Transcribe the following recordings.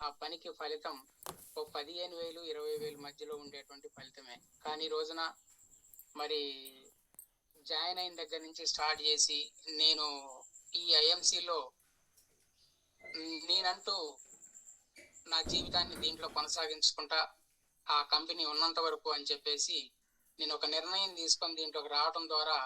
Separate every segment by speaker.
Speaker 1: ఆ పనికి ఫలితం ఓ 15,000 20,000 మధ్యలో ఉండేటువంటి ఫలితమే. కానీ ఈ రోజున మరి జాయిన్ అయిన దగ్గర నుంచి స్టార్ట్ చేసి నేను ఈ ఐఎంసీలో నేనంటూ నా జీవితాన్ని దీంట్లో కొనసాగించుకుంటా ఆ కంపెనీ ఉన్నంత వరకు అని చెప్పేసి నేను ఒక నిర్ణయం తీసుకొని దీంట్లోకి రావడం ద్వారా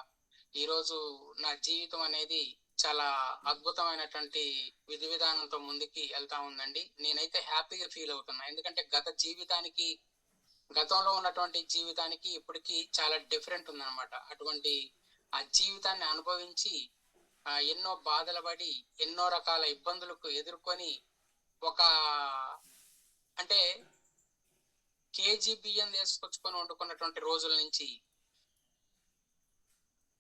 Speaker 1: ఈరోజు నా జీవితం అనేది చాలా అద్భుతమైనటువంటి విధి విధానంతో ముందుకి వెళ్తా ఉందండి. నేనైతే హ్యాపీగా ఫీల్ అవుతున్నా. ఎందుకంటే గతంలో ఉన్నటువంటి జీవితానికి ఇప్పటికి చాలా డిఫరెంట్ ఉందన్నమాట. అటువంటి ఆ జీవితాన్ని అనుభవించి ఎన్నో బాధలు పడి ఎన్నో రకాల ఇబ్బందులకు ఎదుర్కొని ఒక అంటే కేజీ బియ్యం తీసుకొచ్చుకొని వండుకున్నటువంటి రోజుల నుంచి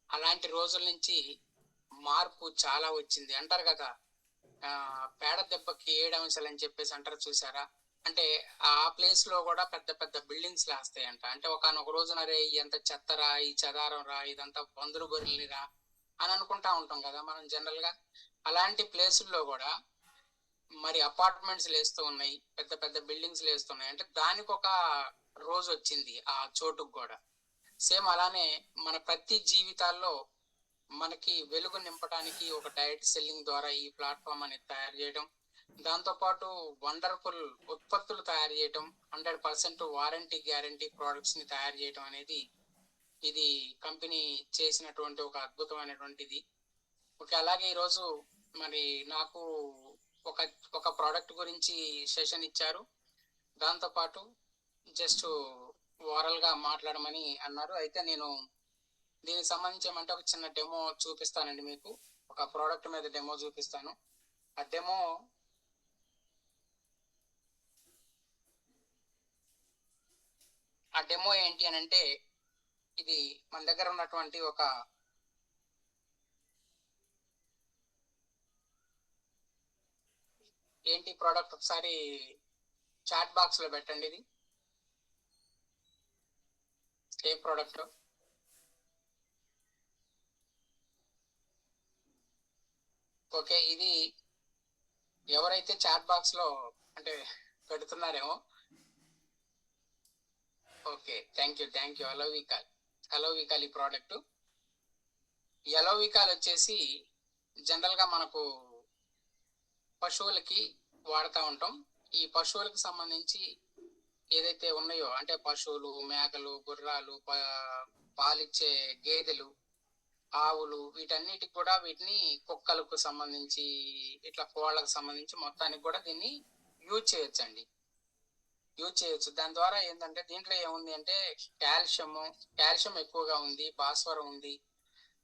Speaker 1: అలాంటి రోజుల నుంచి మార్పు చాలా వచ్చింది. అంటారు కదా, పేడ దెబ్బకి ఏడంశలు అని చెప్పేసి అంటారు చూసారా? అంటే ఆ ప్లేస్ లో కూడా పెద్ద పెద్ద బిల్డింగ్స్ లేస్తాయంట. అంటే ఒకనొక రోజున రే ఎంత చెత్తరా, ఈ చెదారం రా, ఇదంతా పందులు గొర్రెల్ని రా అని అనుకుంటా ఉంటాం కదా మనం జనరల్ గా. అలాంటి ప్లేసుల్లో కూడా మరి అపార్ట్మెంట్స్ లేస్తూ ఉన్నాయి, పెద్ద పెద్ద బిల్డింగ్స్ లేస్తున్నాయి. అంటే దానికి ఒక రోజు వచ్చింది ఆ చోటుకు కూడా. సేమ్ అలానే మన ప్రతి జీవితాల్లో మనకి వెలుగు నింపడానికి ఒక డైరెక్ట్ సెల్లింగ్ ద్వారా ఈ ప్లాట్ఫామ్ అనేది తయారు చేయడం, దాంతోపాటు వండర్ఫుల్ ఉత్పత్తులు తయారు చేయడం, 100% వారంటీ గ్యారంటీ ప్రోడక్ట్స్ ని తయారు చేయడం అనేది ఇది కంపెనీ చేసినటువంటి ఒక అద్భుతమైనటువంటిది. ఓకే, అలాగే ఈరోజు మరి నాకు ఒక ఒక ప్రోడక్ట్ గురించి సెషన్ ఇచ్చారు. దాంతోపాటు జస్ట్ ఓవరాల్ గా మాట్లాడమని అన్నారు. అయితే నేను దీనికి సంబంధించి ఏమంటే ఒక చిన్న డెమో చూపిస్తానండి మీకు. ఒక ప్రోడక్ట్ మీద డెమో చూపిస్తాను. ఆ డెమో ఏంటి అని అంటే, ఇది మన దగ్గర ఉన్నటువంటి ఒక ఏంటి ప్రోడక్ట్, ఒకసారి చాట్ బాక్స్ లో పెట్టండి. ఇది ఏ ప్రోడక్ట్? ఓకే, ఇది ఎవరైతే చాట్ బాక్స్ లో అంటే పెడుతున్నారేమో. Okay, thank you. అలోవికాల్ ఈ ప్రోడక్ట్. ఈ అలోవికాల్ వచ్చేసి జనరల్ గా మనకు పశువులకి వాడుతూ ఉంటాం. ఈ పశువులకు సంబంధించి ఏదైతే ఉన్నాయో, అంటే పశువులు, మేకలు, గుర్రాలు, పాలిచ్చే గేదెలు, ఆవులు, వీటన్నిటికి కూడా వీటిని కుక్కలకు సంబంధించి ఇట్లా కోళ్ళకు సంబంధించి మొత్తానికి కూడా దీన్ని యూజ్ చేయొచ్చు. దాని ద్వారా ఏంటంటే దీంట్లో ఏముంది అంటే కాల్షియం ఎక్కువగా ఉంది, భాస్వరం ఉంది,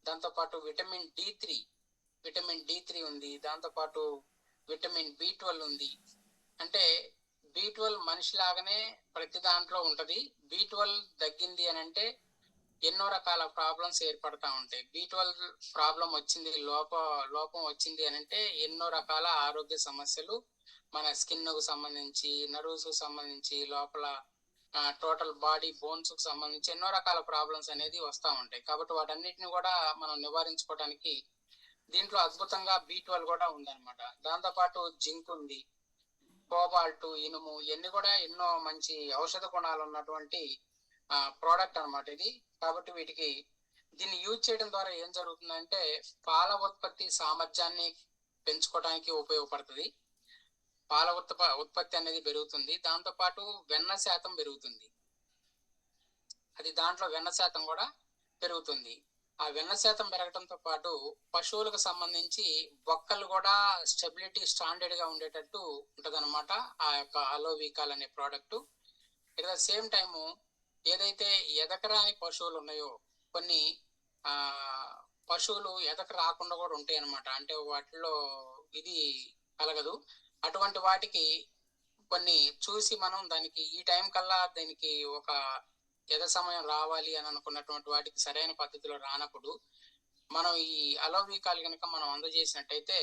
Speaker 1: దాంతోపాటు విటమిన్ డి3 ఉంది, దాంతోపాటు విటమిన్ బి12 ఉంది. అంటే బి12 మనిషి లాగానే ప్రతి దాంట్లో ఉంటది. బి12 తగ్గింది అని అంటే ఎన్నో రకాల ప్రాబ్లమ్స్ ఏర్పడతా ఉంటాయి. బి12 ప్రాబ్లం వచ్చింది, లోపం వచ్చింది అని అంటే ఎన్నో రకాల ఆరోగ్య సమస్యలు మన స్కిన్ కు సంబంధించి, నర్వ్స్ కు సంబంధించి, లోపల టోటల్ బాడీ బోన్స్ కు సంబంధించి ఎన్నో రకాల ప్రాబ్లమ్స్ అనేది వస్తూ ఉంటాయి. కాబట్టి వాటన్నిటిని కూడా మనం నివారించుకోవడానికి దీంట్లో అద్భుతంగా బి12 కూడా ఉందన్నమాట. దాంతోపాటు జింక్ ఉంది, కోబాల్ట్, ఇనుము, ఇవన్నీ కూడా ఎన్నో మంచి ఔషధ గుణాలు ఉన్నటువంటి ప్రోడక్ట్ అనమాట ఇది. కాబట్టి దీన్ని యూజ్ చేయడం ద్వారా ఏం జరుగుతుందంటే పాల ఉత్పత్తి సామర్థ్యాన్ని పెంచుకోవడానికి ఉపయోగపడుతుంది. పాల ఉత్పత్తి అనేది పెరుగుతుంది. దాంతోపాటు వెన్న శాతం పెరుగుతుంది. దాంట్లో వెన్న శాతం కూడా పెరుగుతుంది. ఆ వెన్న శాతం పెరగడంతో పాటు పశువులకు సంబంధించి బొక్కలు కూడా స్టెబిలిటీ స్టాండర్డ్ గా ఉండేటట్టు ఉంటదన్నమాట ఆ యొక్క అలోవికాల్ అనే product. At the same time ఏదైతే ఎదకరాని పశువులు ఉన్నాయో, కొన్ని పశువులు ఎదక రాకుండా కూడా ఉంటాయి అన్నమాట. అంటే వాటిలో ఇది కలగదు. అటువంటి వాటికి కొన్ని చూసి మనం దానికి ఈ టైం కల్లా దానికి ఒక ఎద సమయం రావాలి అని అనుకున్నటువంటి వాటికి సరైన పద్ధతిలో రానప్పుడు మనం ఈ అలోవికాల్ కనుక మనం అందజేసినట్టయితే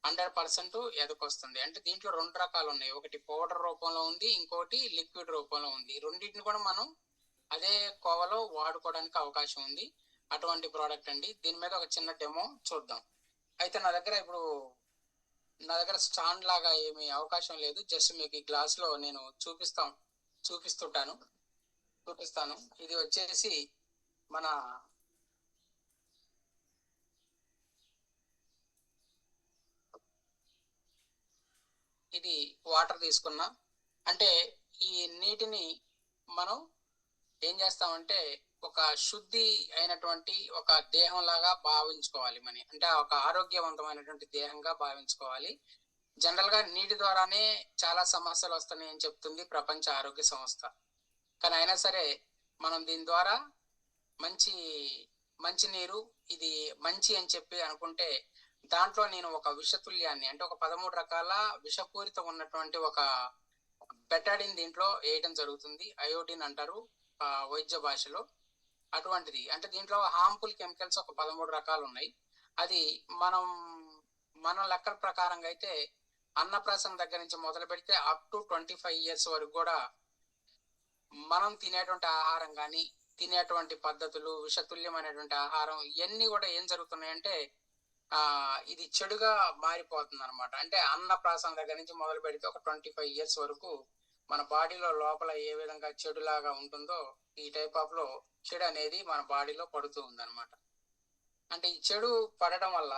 Speaker 1: 100% ఎదకొస్తుంది. అంటే దీంట్లో 2 రకాలు ఉన్నాయి. ఒకటి పౌడర్ రూపంలో ఉంది, ఇంకోటి లిక్విడ్ రూపంలో ఉంది. రెండింటిని కూడా మనం అదే కోవలో వాడుకోవడానికి అవకాశం ఉంది. అటువంటి ప్రోడక్ట్ అండి. దీని మీద ఒక చిన్న డెమో చూద్దాం. అయితే నా దగ్గర ఇప్పుడు నా దగ్గర స్టాండ్ లాగా ఏమీ అవకాశం లేదు. జస్ట్ మీకు ఈ గ్లాస్ లో నేను చూపిస్తాను. ఇది వచ్చేసి మన ఇది వాటర్ తీసుకున్నా. అంటే ఈ నీటిని మనం ఏం చేస్తామంటే ఒక శుద్ధి అయినటువంటి ఒక దేహం లాగా భావించుకోవాలి. అంటే ఒక ఆరోగ్యవంతమైనటువంటి దేహంగా భావించుకోవాలి. జనరల్ గా నీటి ద్వారానే చాలా సమస్యలు వస్తున్నాయని చెప్తుంది ప్రపంచ ఆరోగ్య సంస్థ. కానీ అయినా సరే మనం దీని ద్వారా మంచి మంచి నీరు ఇది మంచి అని చెప్పి అనుకుంటే దాంట్లో నేను ఒక విషతుల్యాన్ని అంటే ఒక 13 రకాల విషపూరితం ఉన్నటువంటి ఒక బెటాడిన్ దీంట్లో వేయడం జరుగుతుంది. అయోడిన్ అంటారు వైద్య భాషలో. అటువంటిది అంటే దీంట్లో హార్మ్ఫుల్ కెమికల్స్ ఒక 13 రకాలు ఉన్నాయి. అది మన లెక్కల ప్రకారంగా అయితే అన్నప్రాసన దగ్గర నుంచి మొదలు పెడితే అప్ టు 25 years వరకు కూడా మనం తినేటువంటి ఆహారం కానీ తినేటువంటి పద్ధతులు విషతుల్యమైనటువంటి ఆహారం ఇవన్నీ కూడా ఏం జరుగుతున్నాయంటే ఇది చెడుగా మారిపోతుంది అనమాట. అంటే అన్నప్రాసన దగ్గర నుంచి మొదలు పెడితే ఒక 25 years వరకు మన బాడీలో లోపల ఏ విధంగా చెడులాగా ఉంటుందో ఈ టైప్ ఆఫ్ లో చెడు అనేది మన బాడీలో పడుతూ ఉందన్నమాట. అంటే ఈ చెడు పడడం వల్ల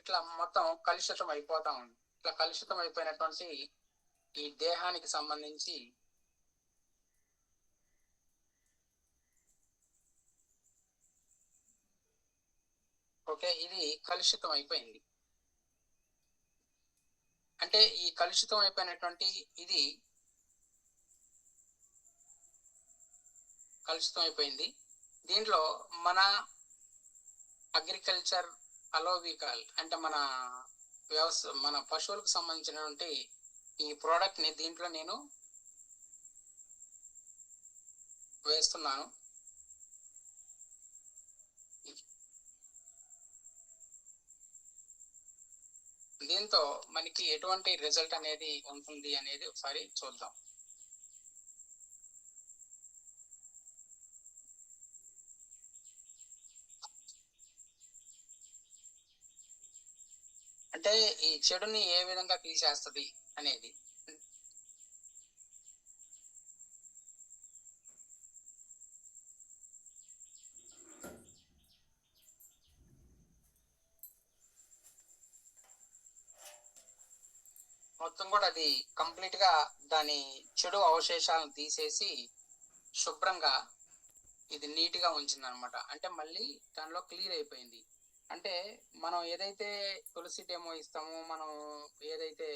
Speaker 1: ఇట్లా మొత్తం కలుషితం అయిపోతా ఉంది. ఇట్లా కలుషితం అయిపోయినటువంటి ఈ దేహానికి సంబంధించి ఓకే ఇది కలుషితం అయిపోయింది. అంటే ఈ కలుషితం అయిపోయినటువంటి ఇది కలుషితం అయిపోయింది. దీంట్లో మన అగ్రికల్చర్ అలోవికాల్ అంటే మన పశువులకు సంబంధించినటువంటి ఈ ప్రోడక్ట్ ని దీంట్లో నేను వేస్తున్నాను. దీంతో మనకి ఎటువంటి రిజల్ట్ అనేది ఉంటుంది అనేది ఒకసారి చూద్దాం. అంటే ఈ చెడుని ఏ విధంగా తీసేస్తుంది అనేది మొత్తం కూడా అది కంప్లీట్ గా దాని చెడు అవశేషాలను తీసేసి శుభ్రంగా ఇది నీట్ గా ఉంచింది అనమాట. అంటే మళ్ళీ దానిలో క్లియర్ అయిపోయింది. అంటే మనం ఏదైతే తులసి డెమో ఇస్తామో మనం ఏదైతే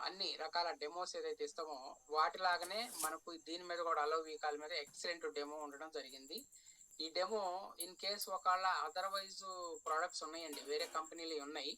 Speaker 1: అన్ని రకాల డెమోస్ ఏదైతే ఇస్తామో వాటిలాగానే మనకు దీని మీద కూడా అలోవికాల్ మీద ఎక్సలెంట్ డెమో ఉండడం జరిగింది. ఈ డెమో ఇన్ కేస్ ఒకవేళ అదర్వైజ్ ప్రొడక్ట్స్ ఉన్నాయండి, వేరే కంపెనీలు ఉన్నాయి,